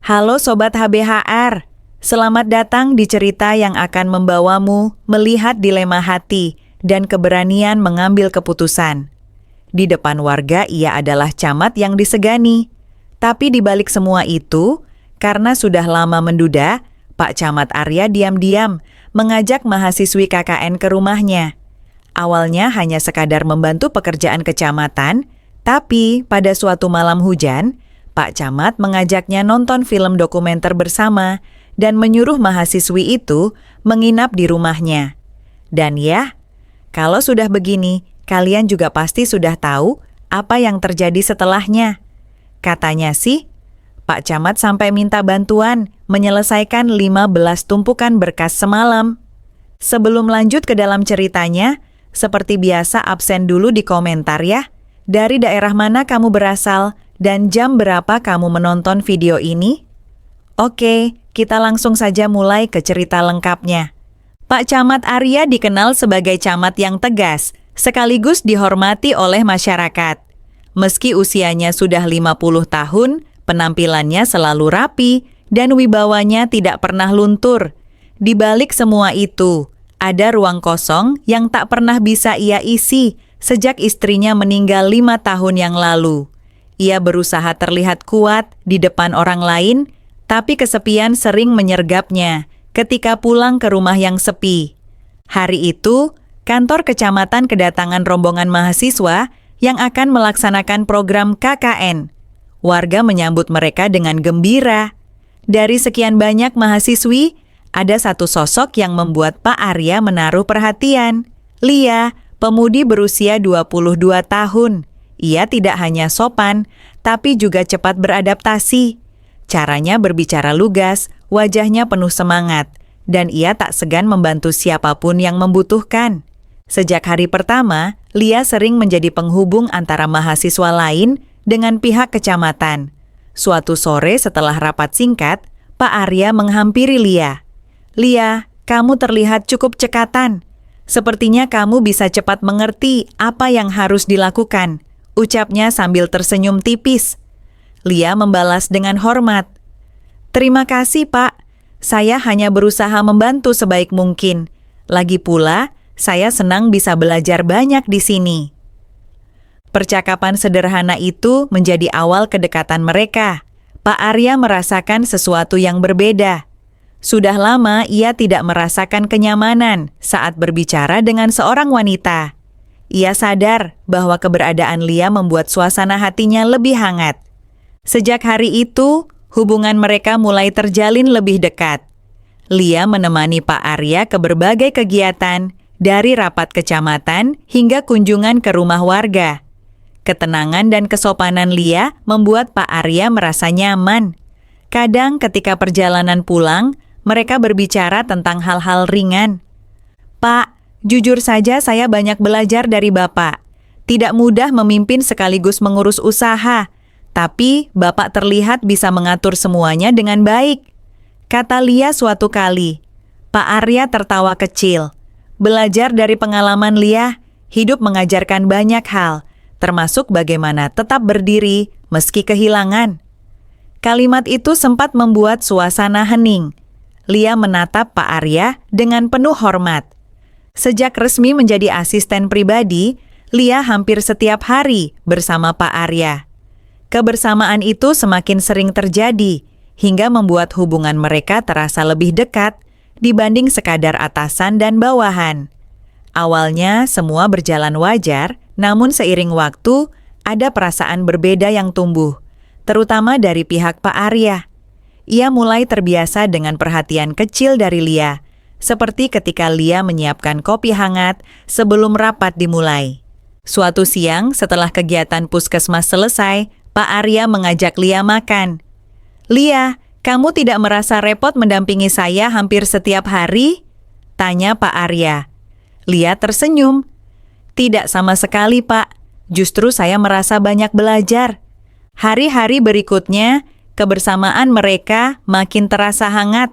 Halo Sobat HBHR, selamat datang di cerita yang akan membawamu melihat dilema hati dan keberanian mengambil keputusan. Di depan warga ia adalah camat yang disegani. Tapi di balik semua itu, karena sudah lama menduda, Pak Camat Arya diam-diam mengajak mahasiswi KKN ke rumahnya. Awalnya hanya sekadar membantu pekerjaan kecamatan, tapi pada suatu malam hujan, Pak Camat mengajaknya nonton film dokumenter bersama dan menyuruh mahasiswi itu menginap di rumahnya. Dan ya, kalau sudah begini, kalian juga pasti sudah tahu apa yang terjadi setelahnya. Katanya sih, Pak Camat sampai minta bantuan menyelesaikan 15 tumpukan berkas semalam. Sebelum lanjut ke dalam ceritanya, seperti biasa absen dulu di komentar ya. Dari daerah mana kamu berasal dan jam berapa kamu menonton video ini? Oke, kita langsung saja mulai ke cerita lengkapnya. Pak Camat Arya dikenal sebagai camat yang tegas, sekaligus dihormati oleh masyarakat. Meski usianya sudah 50 tahun, penampilannya selalu rapi dan wibawanya tidak pernah luntur. Di balik semua itu, ada ruang kosong yang tak pernah bisa ia isi sejak istrinya meninggal 5 tahun yang lalu. Ia berusaha terlihat kuat di depan orang lain, tapi kesepian sering menyergapnya ketika pulang ke rumah yang sepi. Hari itu, kantor kecamatan kedatangan rombongan mahasiswa yang akan melaksanakan program KKN. Warga menyambut mereka dengan gembira. Dari sekian banyak mahasiswi, ada satu sosok yang membuat Pak Arya menaruh perhatian. Lia, pemudi berusia 22 tahun. Ia tidak hanya sopan, tapi juga cepat beradaptasi. Caranya berbicara lugas, wajahnya penuh semangat, dan ia tak segan membantu siapapun yang membutuhkan. Sejak hari pertama, Lia sering menjadi penghubung antara mahasiswa lain dengan pihak kecamatan. Suatu sore setelah rapat singkat, Pak Arya menghampiri Lia. Lia, kamu terlihat cukup cekatan. Sepertinya kamu bisa cepat mengerti apa yang harus dilakukan, ucapnya sambil tersenyum tipis. Lia membalas dengan hormat. Terima kasih, Pak. Saya hanya berusaha membantu sebaik mungkin. Lagi pula, saya senang bisa belajar banyak di sini. Percakapan sederhana itu menjadi awal kedekatan mereka. Pak Arya merasakan sesuatu yang berbeda. Sudah lama ia tidak merasakan kenyamanan saat berbicara dengan seorang wanita. Ia sadar bahwa keberadaan Lia membuat suasana hatinya lebih hangat. Sejak hari itu, hubungan mereka mulai terjalin lebih dekat. Lia menemani Pak Arya ke berbagai kegiatan, dari rapat kecamatan hingga kunjungan ke rumah warga. Ketenangan dan kesopanan Lia membuat Pak Arya merasa nyaman. Kadang ketika perjalanan pulang, mereka berbicara tentang hal-hal ringan. Pak, jujur saja saya banyak belajar dari Bapak. Tidak mudah memimpin sekaligus mengurus usaha, tapi Bapak terlihat bisa mengatur semuanya dengan baik. Kata Lia suatu kali. Pak Arya tertawa kecil. Belajar dari pengalaman Lia, hidup mengajarkan banyak hal, termasuk bagaimana tetap berdiri meski kehilangan. Kalimat itu sempat membuat suasana hening. Lia menatap Pak Arya dengan penuh hormat. Sejak resmi menjadi asisten pribadi, Lia hampir setiap hari bersama Pak Arya. Kebersamaan itu semakin sering terjadi, hingga membuat hubungan mereka terasa lebih dekat dibanding sekadar atasan dan bawahan. Awalnya semua berjalan wajar, namun seiring waktu ada perasaan berbeda yang tumbuh, terutama dari pihak Pak Arya. Ia mulai terbiasa dengan perhatian kecil dari Lia, seperti ketika Lia menyiapkan kopi hangat sebelum rapat dimulai. Suatu siang setelah kegiatan puskesmas selesai, Pak Arya mengajak Lia makan. Lia, kamu tidak merasa repot mendampingi saya hampir setiap hari? Tanya Pak Arya. Lia tersenyum. Tidak sama sekali, Pak. Justru saya merasa banyak belajar. Hari-hari berikutnya, kebersamaan mereka makin terasa hangat.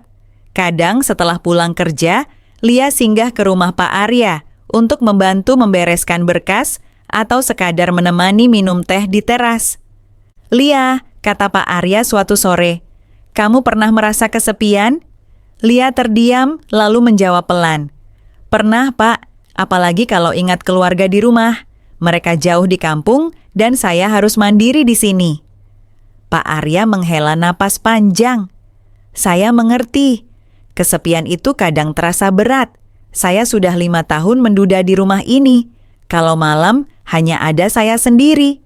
Kadang setelah pulang kerja, Lia singgah ke rumah Pak Arya untuk membantu membereskan berkas atau sekadar menemani minum teh di teras. Lia, kata Pak Arya suatu sore, kamu pernah merasa kesepian? Lia terdiam lalu menjawab pelan. Pernah, Pak. Apalagi kalau ingat keluarga di rumah. Mereka jauh di kampung dan saya harus mandiri di sini. Pak Arya menghela napas panjang. Saya mengerti. Kesepian itu kadang terasa berat. Saya sudah 5 tahun menduda di rumah ini. Kalau malam hanya ada saya sendiri.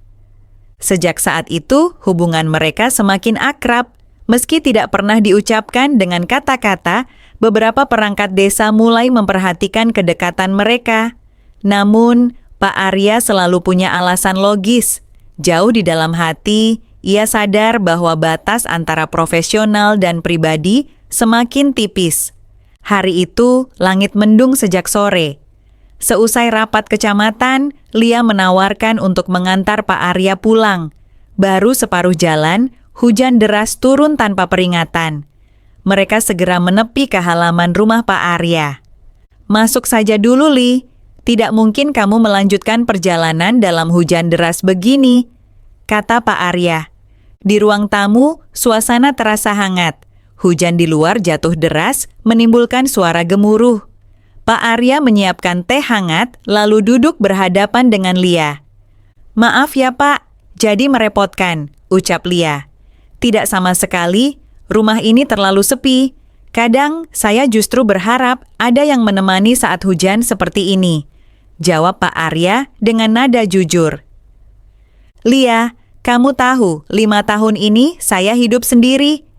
Sejak saat itu hubungan mereka semakin akrab. Meski tidak pernah diucapkan dengan kata-kata, beberapa perangkat desa mulai memperhatikan kedekatan mereka. Namun, Pak Arya selalu punya alasan logis. Jauh di dalam hati, ia sadar bahwa batas antara profesional dan pribadi semakin tipis. Hari itu, langit mendung sejak sore. Seusai rapat kecamatan, Lia menawarkan untuk mengantar Pak Arya pulang. Baru separuh jalan, hujan deras turun tanpa peringatan. Mereka segera menepi ke halaman rumah Pak Arya. Masuk saja dulu, Li. Tidak mungkin kamu melanjutkan perjalanan dalam hujan deras begini, kata Pak Arya. Di ruang tamu, suasana terasa hangat. Hujan di luar jatuh deras, menimbulkan suara gemuruh. Pak Arya menyiapkan teh hangat, lalu duduk berhadapan dengan Lia. Maaf ya Pak, jadi merepotkan, ucap Lia. Tidak sama sekali, rumah ini terlalu sepi. Kadang saya justru berharap ada yang menemani saat hujan seperti ini, jawab Pak Arya dengan nada jujur. Lia, kamu tahu 5 tahun ini saya hidup sendiri.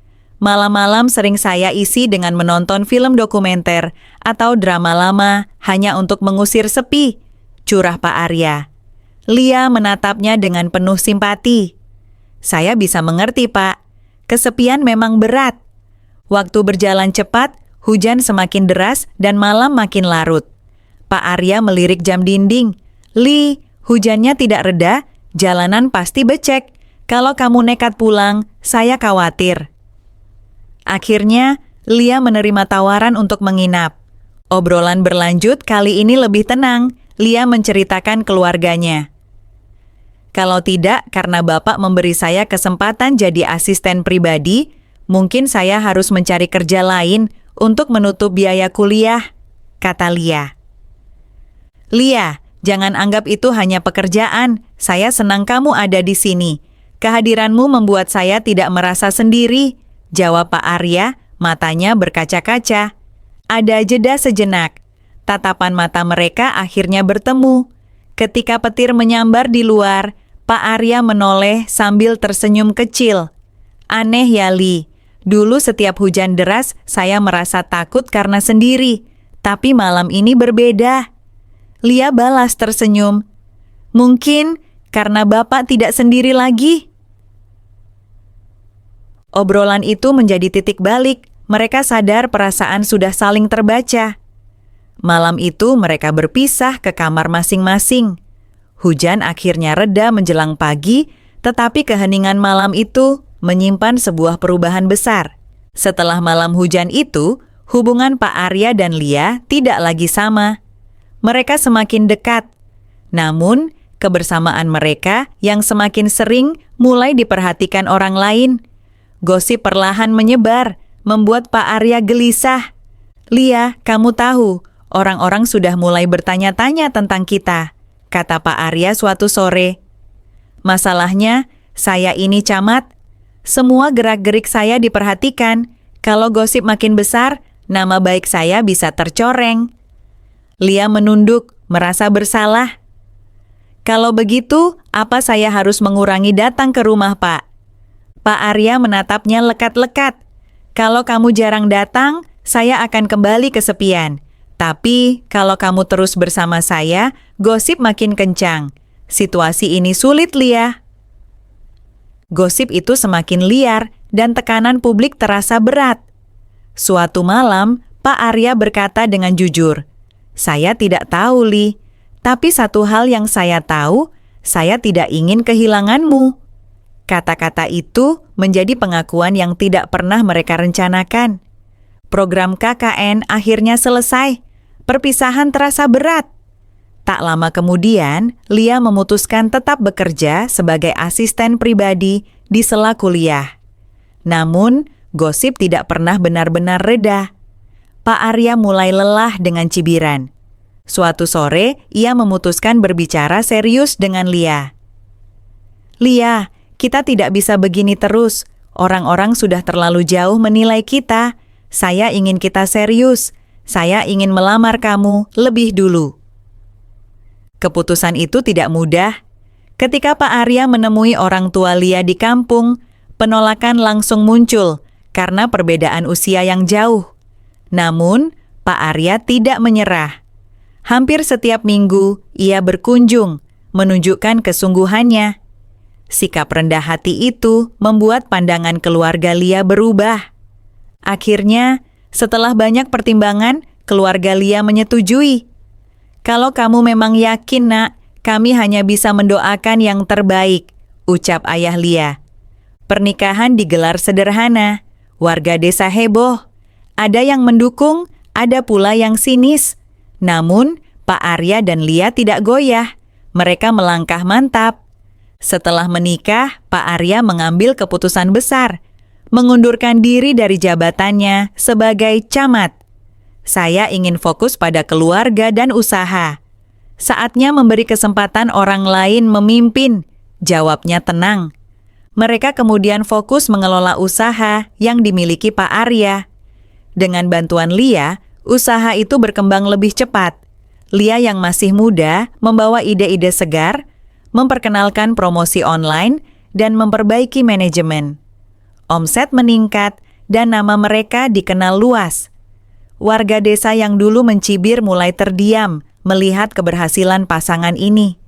Malam-malam sering saya isi dengan menonton film dokumenter atau drama lama hanya untuk mengusir sepi, curah Pak Arya. Lia menatapnya dengan penuh simpati. Saya bisa mengerti, Pak. Kesepian memang berat. Waktu berjalan cepat, hujan semakin deras dan malam makin larut. Pak Arya melirik jam dinding. Li, hujannya tidak reda, jalanan pasti becek. Kalau kamu nekat pulang, saya khawatir. Akhirnya, Lia menerima tawaran untuk menginap. Obrolan berlanjut kali ini lebih tenang. Lia menceritakan keluarganya. Kalau tidak, karena Bapak memberi saya kesempatan jadi asisten pribadi, mungkin saya harus mencari kerja lain untuk menutup biaya kuliah, kata Lia. Lia, jangan anggap itu hanya pekerjaan. Saya senang kamu ada di sini. Kehadiranmu membuat saya tidak merasa sendiri, jawab Pak Arya, matanya berkaca-kaca. Ada jeda sejenak. Tatapan mata mereka akhirnya bertemu. Ketika petir menyambar di luar, Pak Arya menoleh sambil tersenyum kecil. Aneh ya Li, dulu setiap hujan deras saya merasa takut karena sendiri, tapi malam ini berbeda. Lia balas tersenyum. Mungkin karena Bapak tidak sendiri lagi. Obrolan itu menjadi titik balik. Mereka sadar perasaan sudah saling terbaca. Malam itu mereka berpisah ke kamar masing-masing. Hujan akhirnya reda menjelang pagi, tetapi keheningan malam itu menyimpan sebuah perubahan besar. Setelah malam hujan itu, hubungan Pak Arya dan Lia tidak lagi sama. Mereka semakin dekat. Namun, kebersamaan mereka yang semakin sering mulai diperhatikan orang lain. Gosip perlahan menyebar, membuat Pak Arya gelisah. Lia, kamu tahu, orang-orang sudah mulai bertanya-tanya tentang kita, kata Pak Arya suatu sore. Masalahnya, saya ini camat. Semua gerak-gerik saya diperhatikan. Kalau gosip makin besar, nama baik saya bisa tercoreng. Lia menunduk, merasa bersalah. Kalau begitu, apa saya harus mengurangi datang ke rumah, Pak? Pak Arya menatapnya lekat-lekat. Kalau kamu jarang datang, saya akan kembali kesepian. Tapi, kalau kamu terus bersama saya, gosip makin kencang. Situasi ini sulit, Lia. Gosip itu semakin liar dan tekanan publik terasa berat. Suatu malam, Pak Arya berkata dengan jujur, saya tidak tahu, Li. Tapi satu hal yang saya tahu, saya tidak ingin kehilanganmu. Kata-kata itu menjadi pengakuan yang tidak pernah mereka rencanakan. Program KKN akhirnya selesai. Perpisahan terasa berat. Tak lama kemudian, Lia memutuskan tetap bekerja sebagai asisten pribadi di sela kuliah. Namun, gosip tidak pernah benar-benar reda. Pak Arya mulai lelah dengan cibiran. Suatu sore, ia memutuskan berbicara serius dengan Lia. "Lia, kita tidak bisa begini terus. Orang-orang sudah terlalu jauh menilai kita. Saya ingin kita serius. Saya ingin melamar kamu lebih dulu." Keputusan itu tidak mudah. Ketika Pak Arya menemui orang tua Lia di kampung, penolakan langsung muncul karena perbedaan usia yang jauh. Namun, Pak Arya tidak menyerah. Hampir setiap minggu, ia berkunjung, menunjukkan kesungguhannya. Sikap rendah hati itu membuat pandangan keluarga Lia berubah. Akhirnya, setelah banyak pertimbangan, keluarga Lia menyetujui. "Kalau kamu memang yakin, Nak, kami hanya bisa mendoakan yang terbaik," ucap ayah Lia. Pernikahan digelar sederhana. Warga desa heboh. Ada yang mendukung, ada pula yang sinis. Namun, Pak Arya dan Lia tidak goyah. Mereka melangkah mantap. Setelah menikah, Pak Arya mengambil keputusan besar, mengundurkan diri dari jabatannya sebagai camat. "Saya ingin fokus pada keluarga dan usaha. Saatnya memberi kesempatan orang lain memimpin," jawabnya tenang. Mereka kemudian fokus mengelola usaha yang dimiliki Pak Arya. Dengan bantuan Lia, usaha itu berkembang lebih cepat. Lia yang masih muda membawa ide-ide segar, memperkenalkan promosi online, dan memperbaiki manajemen. Omset meningkat dan nama mereka dikenal luas. Warga desa yang dulu mencibir mulai terdiam melihat keberhasilan pasangan ini.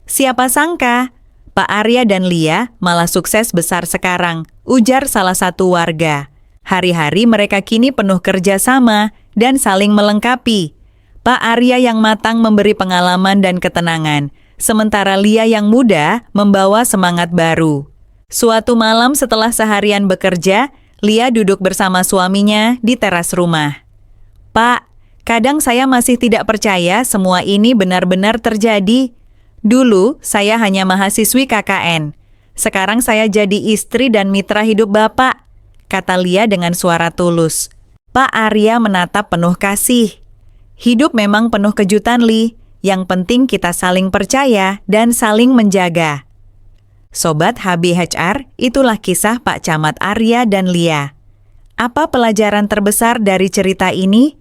"Siapa sangka, Pak Arya dan Lia malah sukses besar sekarang," ujar salah satu warga. Hari-hari mereka kini penuh kerjasama dan saling melengkapi. Pak Arya yang matang memberi pengalaman dan ketenangan, sementara Lia yang muda membawa semangat baru. Suatu malam setelah seharian bekerja, Lia duduk bersama suaminya di teras rumah. "Pak, kadang saya masih tidak percaya semua ini benar-benar terjadi. Dulu saya hanya mahasiswi KKN. Sekarang saya jadi istri dan mitra hidup Bapak," kata Lia dengan suara tulus. Pak Arya menatap penuh kasih. "Hidup memang penuh kejutan, Li. Yang penting kita saling percaya dan saling menjaga." Sobat HBHR, itulah kisah Pak Camat Arya dan Lia. Apa pelajaran terbesar dari cerita ini?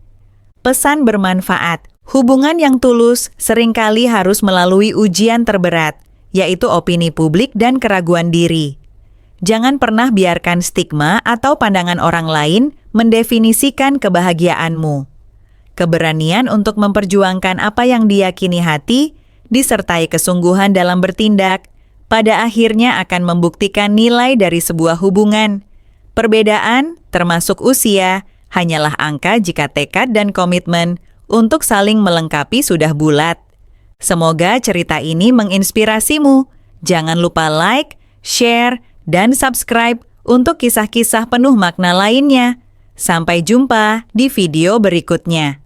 Pesan bermanfaat. Hubungan yang tulus seringkali harus melalui ujian terberat, yaitu opini publik dan keraguan diri. Jangan pernah biarkan stigma atau pandangan orang lain mendefinisikan kebahagiaanmu. Keberanian untuk memperjuangkan apa yang diyakini hati, disertai kesungguhan dalam bertindak, pada akhirnya akan membuktikan nilai dari sebuah hubungan. Perbedaan, termasuk usia, hanyalah angka jika tekad dan komitmen untuk saling melengkapi sudah bulat. Semoga cerita ini menginspirasimu. Jangan lupa like, share, dan subscribe untuk kisah-kisah penuh makna lainnya. Sampai jumpa di video berikutnya.